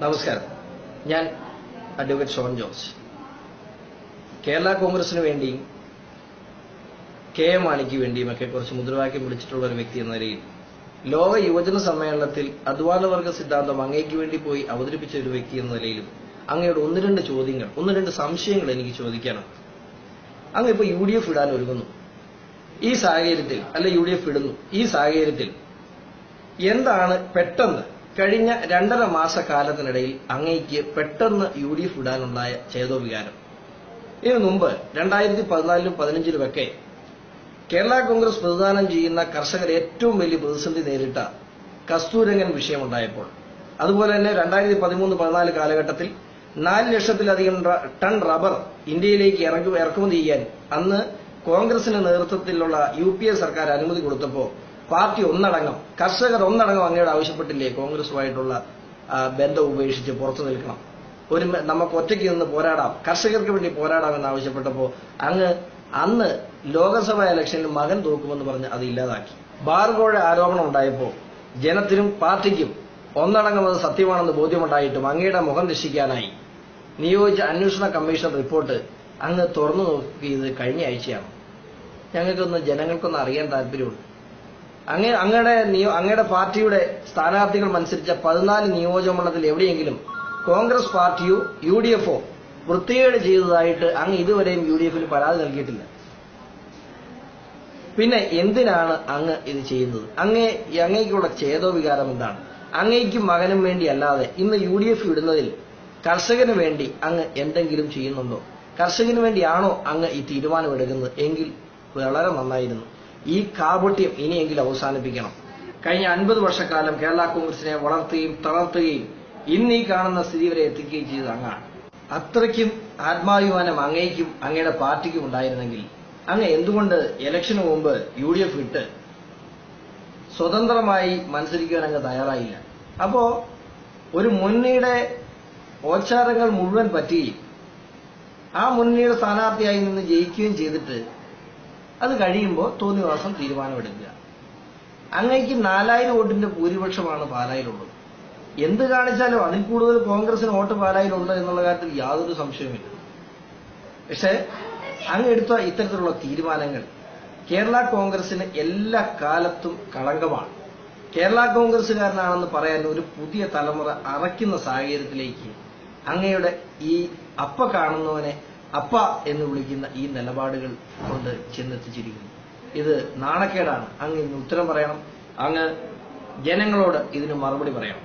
നമസ്കാരം. ഞാൻ അഡ്വക്കേറ്റ് ഷോൺ ജോർജ്. കേരള കോൺഗ്രസിന് വേണ്ടിയും കെ എം മാണിക്ക് വേണ്ടിയുമൊക്കെ കുറച്ച് മുദ്രാവാക്യം വിളിച്ചിട്ടുള്ള ഒരു വ്യക്തി എന്ന നിലയിൽ ലോക യുവജന സമ്മേളനത്തിൽ അധ്വാനവർഗ സിദ്ധാന്തം അങ്ങേക്ക് വേണ്ടി പോയി അവതരിപ്പിച്ച ഒരു വ്യക്തി എന്ന നിലയിലും അങ്ങയുടെ ഒന്ന് രണ്ട് സംശയങ്ങൾ എനിക്ക് ചോദിക്കാനാണ്. അങ്ങ് ഇപ്പോൾ UDF ഇടാൻ ഒരുങ്ങുന്നു. ഈ സാഹചര്യത്തിൽ UDF ഇടുന്നു. ഈ സാഹചര്യത്തിൽ എന്താണ് പെട്ടെന്ന് കഴിഞ്ഞ 2.5 മാസക്കാലത്തിനിടയിൽ അങ്ങേക്ക് പെട്ടെന്ന് UDF ഇടാനുണ്ടായ ചേതോവികാരം? ഇതിനു മുമ്പ് 2014-ലും 2015-ലുമൊക്കെ കേരള കോൺഗ്രസ് പ്രതിദാനം ചെയ്യുന്ന കർഷകർ ഏറ്റവും വലിയ പ്രതിസന്ധി നേരിട്ട കസ്തൂരംഗൻ വിഷയമുണ്ടായപ്പോൾ, അതുപോലെ തന്നെ 2013-14 കാലഘട്ടത്തിൽ 4 ലക്ഷത്തിലധികം ടൺ റബ്ബർ ഇന്ത്യയിലേക്ക് ഇറക്കുമതി ചെയ്യാൻ അന്ന് കോൺഗ്രസിന്റെ നേതൃത്വത്തിലുള്ള UPA സർക്കാർ അനുമതി കൊടുത്തപ്പോൾ പാർട്ടി ഒന്നടങ്കം, കർഷകർ ഒന്നടങ്കം അങ്ങയോട് ആവശ്യപ്പെട്ടില്ലേ കോൺഗ്രസുമായിട്ടുള്ള ബന്ധം ഉപേക്ഷിച്ച് പുറത്തു നിൽക്കണം, നമുക്ക് ഒറ്റയ്ക്ക് നിന്ന് പോരാടാം, കർഷകർക്ക് വേണ്ടി പോരാടാമെന്ന് ആവശ്യപ്പെട്ടപ്പോൾ അങ്ങ് അന്ന് ലോക്സഭാ ഇലക്ഷനിൽ മകൻ തോക്കുമെന്ന് പറഞ്ഞ് അത് ഇല്ലാതാക്കി. ബാർകോഴ ആരോപണം ഉണ്ടായപ്പോൾ ജനത്തിനും പാർട്ടിക്കും ഒന്നടങ്കം അത് സത്യമാണെന്ന് ബോധ്യമുണ്ടായിട്ടും അങ്ങയുടെ മുഖം രക്ഷിക്കാനായി നിയോഗിച്ച അന്വേഷണ കമ്മീഷൻ റിപ്പോർട്ട് അങ്ങ് തുറന്നു നോക്കിയത് കഴിഞ്ഞ ആഴ്ചയാണ്. ജനങ്ങൾക്കൊന്ന് അറിയാൻ താല്പര്യമുണ്ട്. അങ്ങയുടെ പാർട്ടിയുടെ സ്ഥാനാർത്ഥികൾ മത്സരിച്ച 14 നിയോജകമണ്ഡലത്തിൽ എവിടെയെങ്കിലും കോൺഗ്രസ് പാർട്ടിയോ UDFോ വൃത്തികേട് ചെയ്തതായിട്ട് അങ്ങ് ഇതുവരെയും UDFിൽ പരാതി നൽകിയിട്ടില്ല. പിന്നെ എന്തിനാണ് അങ്ങ് ഇത് ചെയ്യുന്നത്? അങ്ങേക്കുള്ള ചേതോവികാരം എന്താണ്? അങ്ങേക്കും മകനും വേണ്ടി അല്ലാതെ ഇന്ന് UDF ഇടുന്നതിൽ കർഷകന് വേണ്ടി അങ്ങ് എന്തെങ്കിലും ചെയ്യുന്നുണ്ടോ? കർഷകന് വേണ്ടിയാണോ അങ്ങ് ഈ തീരുമാനമെടുക്കുന്നത്? എങ്കിൽ വളരെ നന്നായിരുന്നു. ഈ കാപട്യം ഇനിയെങ്കിലും അവസാനിപ്പിക്കണം. കഴിഞ്ഞ 50 വർഷക്കാലം കേരള കോൺഗ്രസിനെ വളർത്തുകയും തളർത്തുകയും ഇന്ന് ഈ കാണുന്ന സ്ഥിതി വരെ എത്തിക്കുകയും ചെയ്തത് അങ്ങാണ്. അത്രയ്ക്കും ആത്മാഭിമാനം അങ്ങേക്കും അങ്ങയുടെ പാർട്ടിക്കും ഉണ്ടായിരുന്നെങ്കിൽ അങ്ങ് എന്തുകൊണ്ട് ഇലക്ഷന് മുമ്പ് UDF ഇട്ട് സ്വതന്ത്രമായി മത്സരിക്കുവാൻ അങ്ങ് തയ്യാറായില്ല? അപ്പോ ഒരു മുന്നണിയുടെ ഓച്ചാരങ്ങൾ മുഴുവൻ പറ്റുകയും ആ മുന്നണിയുടെ സ്ഥാനാർത്ഥിയായി നിന്ന് ജയിക്കുകയും ചെയ്തിട്ട് അത് കഴിയുമ്പോൾ തോന്നിവാസം തീരുമാനമെടുക്കുക. അങ്ങേക്ക് 4000 വോട്ടിന്റെ ഭൂരിപക്ഷമാണ് പാലായിലുള്ളത്. എന്ത് കാണിച്ചാലും അതിൽ കൂടുതൽ കോൺഗ്രസിന് വോട്ട് പാലായിലുണ്ട് എന്നുള്ള കാര്യത്തിൽ യാതൊരു സംശയവുമില്ല. പക്ഷേ അങ്ങ് എടുത്ത ഇത്തരത്തിലുള്ള തീരുമാനങ്ങൾ കേരള കോൺഗ്രസിന് എല്ലാ കാലത്തും കളങ്കമാണ്. കേരള കോൺഗ്രസുകാരനാണെന്ന് പറയാൻ ഒരു പുതിയ തലമുറ അറയ്ക്കുന്ന സാഹചര്യത്തിലേക്ക് അങ്ങയുടെ ഈ അപ്പ കാണുന്നവനെ അപ്പ എന്ന് വിളിക്കുന്ന ഈ നിലപാടുകൾ കൊണ്ട് ചെന്നെത്തിച്ചിരിക്കുന്നു. ഇത് നാണക്കേടാണ്. അങ്ങ് ഇതിന് ഉത്തരം പറയണം. അങ്ങ് ജനങ്ങളോട് ഇതിന് മറുപടി പറയണം.